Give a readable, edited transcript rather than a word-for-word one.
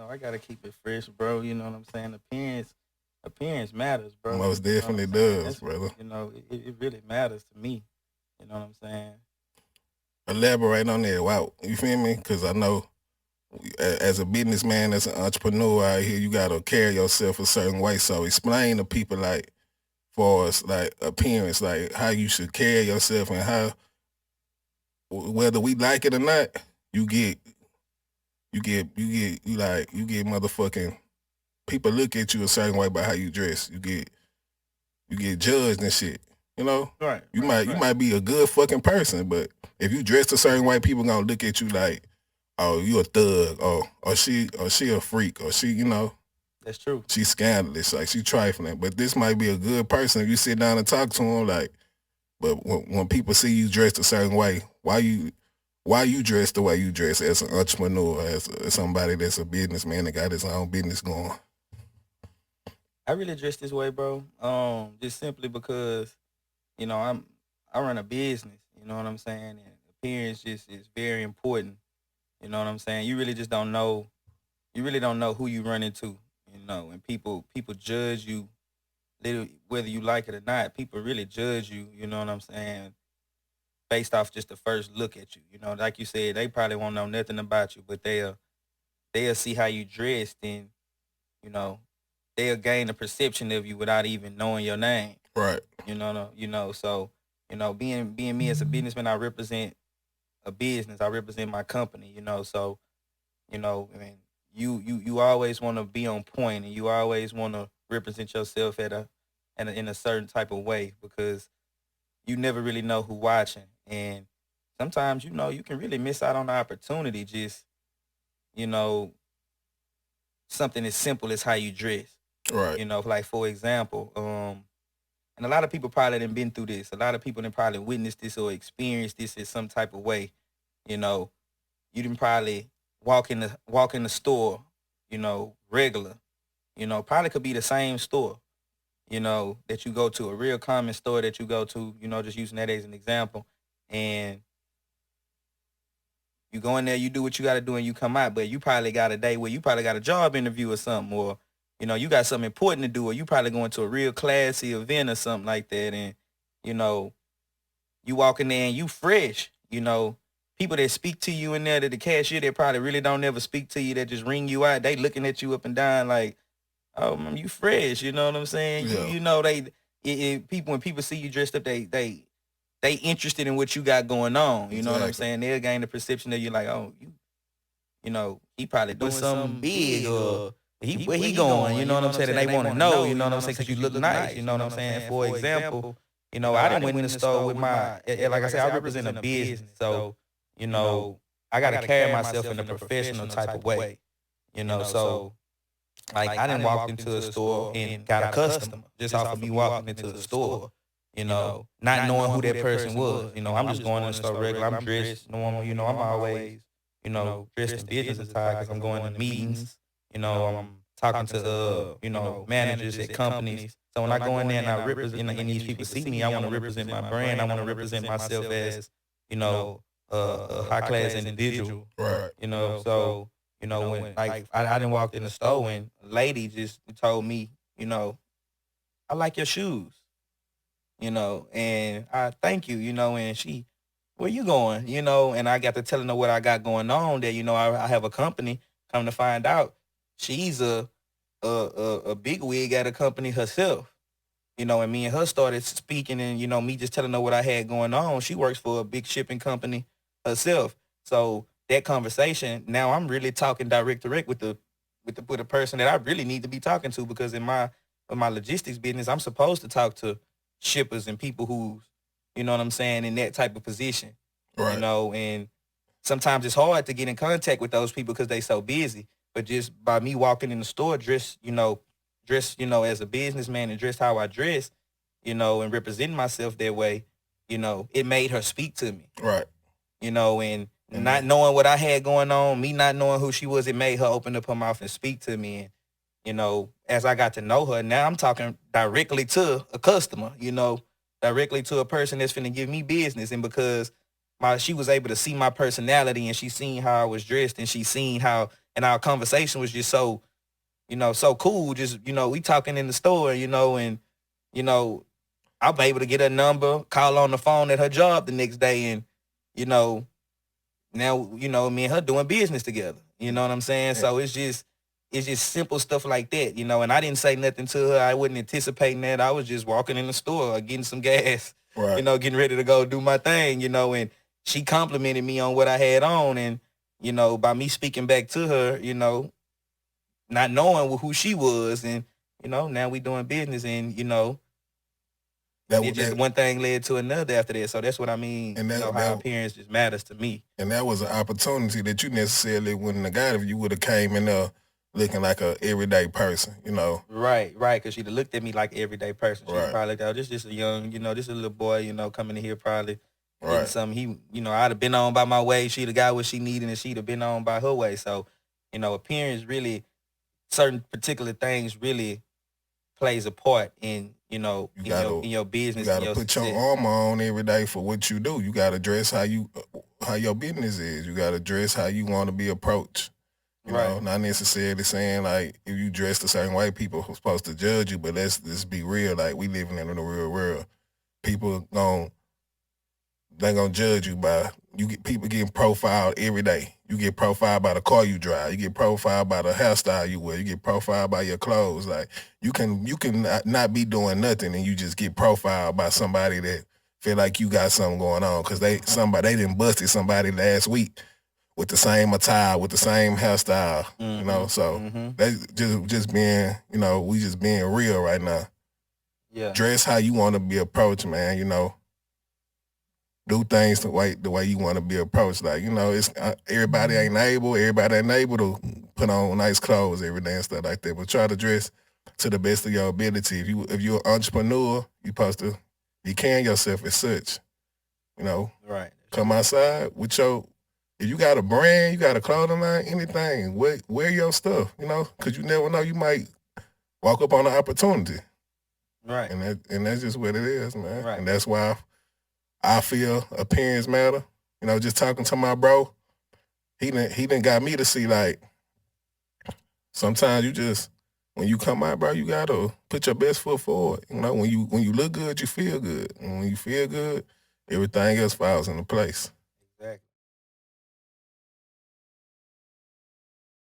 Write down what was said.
I gotta keep it fresh, bro. You know what I'm saying? Appearance matters, bro. Most You know what I'm definitely saying? does, That's brother. it really matters to me. You know what I'm saying? Elaborate on that. Wow, you feel me? Because I know as a businessman, as an entrepreneur out here, you gotta carry yourself a certain way. So explain to people like for us like appearance, like how you should carry yourself and how whether we like it or not, you get you get motherfucking people look at you a certain way by how you dress. You get judged and shit. You know? Right, You right, might you right. might be a good fucking person, but if you dress a certain way, people gonna look at you like, oh, you a thug, or she a freak, or she, you know, That's true. she's scandalous, like she trifling. But this might be a good person if you sit down and talk to him, like. But when people see you dressed a certain way, why you dress the way you dress as an entrepreneur, as somebody that's a businessman that got his own business going? I really dress this way, bro. Just simply because I run a business. You know what I'm saying? And appearance just is very important. You know what I'm saying? You really just don't know. You really don't know who you run into. And people judge you, little whether you like it or not. People really judge you. You know what I'm saying? Based off just the first look at you. Like you said, they probably won't know nothing about you, but they'll see how you dressed, and you know they'll gain a perception of you without even knowing your name. Right. So being me as a businessman, I represent a business. I represent my company. So I mean, you always want to be on point, and you always want to represent yourself in a certain type of way, because you never really know who watching, and sometimes you can really miss out on the opportunity, just you know something as simple as how you dress. Right. Like, for example, and a lot of people probably done been through this. A lot of people done probably witnessed this or experienced this in some type of way. You know, you didn't probably walk in the store, regular. Probably could be the same store, that you go to, a real common store that you go to, just using that as an example. And you go in there, you do what you got to do, and you come out. But you probably got a day where you probably got a job interview or something, or you got something important to do, or you probably going to a real classy event or something like that, and you know, you walk in there and you fresh. People that speak to you in there, that the cashier that probably really don't ever speak to you, that just ring you out, they looking at you up and down like, oh, man, you fresh. You know what I'm saying? You Yeah. you know people, when people see you dressed up, they interested in what you got going on. You know what I'm Exactly. saying? They'll gain the perception of you like, oh, he probably doing something big, or where he going. You know what I'm saying? And they want to know. You know what I'm saying? Because you look nice. You know what I'm saying? For example, I didn't went in the store with like I said, I represent a business, so you know, I got to carry myself in a professional type of way. So like I didn't walk into a store and got a customer just off of me walking into the store. Not knowing who that person was. I'm just going in the store regular. I'm dressed normal. I'm always, dressed in business attire because I'm going to meetings. I'm talking to, managers at companies. So when I go in there and I represent, and these people see me, I want to represent my brand. I want to represent myself as, a high class individual. Right. So when like I didn't walk in the store and a lady just told me, I like your shoes, and I thank you, and she, where you going, and I got to telling her what I got going on, that I have a company. Come to find out, she's a big wig at a company herself, and me and her started speaking, and me just telling her what I had going on. She works for a big shipping company herself, so that conversation, now I'm really talking direct to direct with the person that I really need to be talking to, because in my logistics business, I'm supposed to talk to shippers and people who's, what I'm saying, in that type of position, Right. and sometimes it's hard to get in contact with those people because they so busy. But just by me walking in the store dressed, as a businessman, and dressed how I dress, and representing myself that way, it made her speak to me, Right. and And not knowing what I had going on, me not knowing who she was, it made her open up her mouth and speak to me. And, as I got to know her, now I'm talking directly to a customer, directly to a person that's finna give me business. And because she was able to see my personality, and she seen how I was dressed, and she seen how and our conversation was just so, so cool. Just, we talking in the store, and, I'm able to get her number, call on the phone at her job the next day, and, now, me and her doing business together. You know what I'm saying? Yeah. So it's just simple stuff like that, and I didn't say nothing to her. I wasn't anticipating that. I was just walking in the store getting some gas, Right. Getting ready to go do my thing, and she complimented me on what I had on, and, by me speaking back to her, not knowing who she was, and, now we doing business, and, one thing led to another after that. So that's what I mean. And how appearance just matters to me. And that was an opportunity that you necessarily wouldn't have got if you would have came in there looking like a everyday person, Right. Because she'd have looked at me like an everyday person. She'd Right. probably like, oh, this just a young, this is a little boy, coming in here probably getting Right. something. I'd have been on by my way. She'd have got what she needed, and she'd have been on by her way. So, appearance really, certain particular things really plays a part in, in your business. You gotta put your armor on every day for what you do. You gotta dress how your business is. You gotta dress how you want to be approached. You know, not necessarily saying like if you dress a certain way, people are supposed to judge you. But let's be real. Like we living in the real world. People they gonna judge you by people getting profiled every day. You get profiled by the car you drive. You get profiled by the hairstyle you wear. You get profiled by your clothes. Like you can not be doing nothing and you just get profiled by somebody that feel like you got something going on because they didn't busted somebody last week with the same attire, with the same hairstyle. Mm-hmm. So that's just being, we just being real right now. Yeah. Dress how you want to be approached, man. Do things the way you want to be approached. Like, it's everybody ain't able to put on nice clothes every day and stuff like that. But try to dress to the best of your ability. If you're an entrepreneur, you're supposed to be carrying yourself as such. Right. Come outside with if you got a brand, you got a clothing line, anything, wear your stuff, because you never know, you might walk up on an opportunity. Right. And that's just what it is, man. Right. And that's why I feel appearance matter. Just talking to my bro, he done got me to see like sometimes you just when you come out, bro, you gotta put your best foot forward. When you look good, you feel good. And when you feel good, everything else falls into place.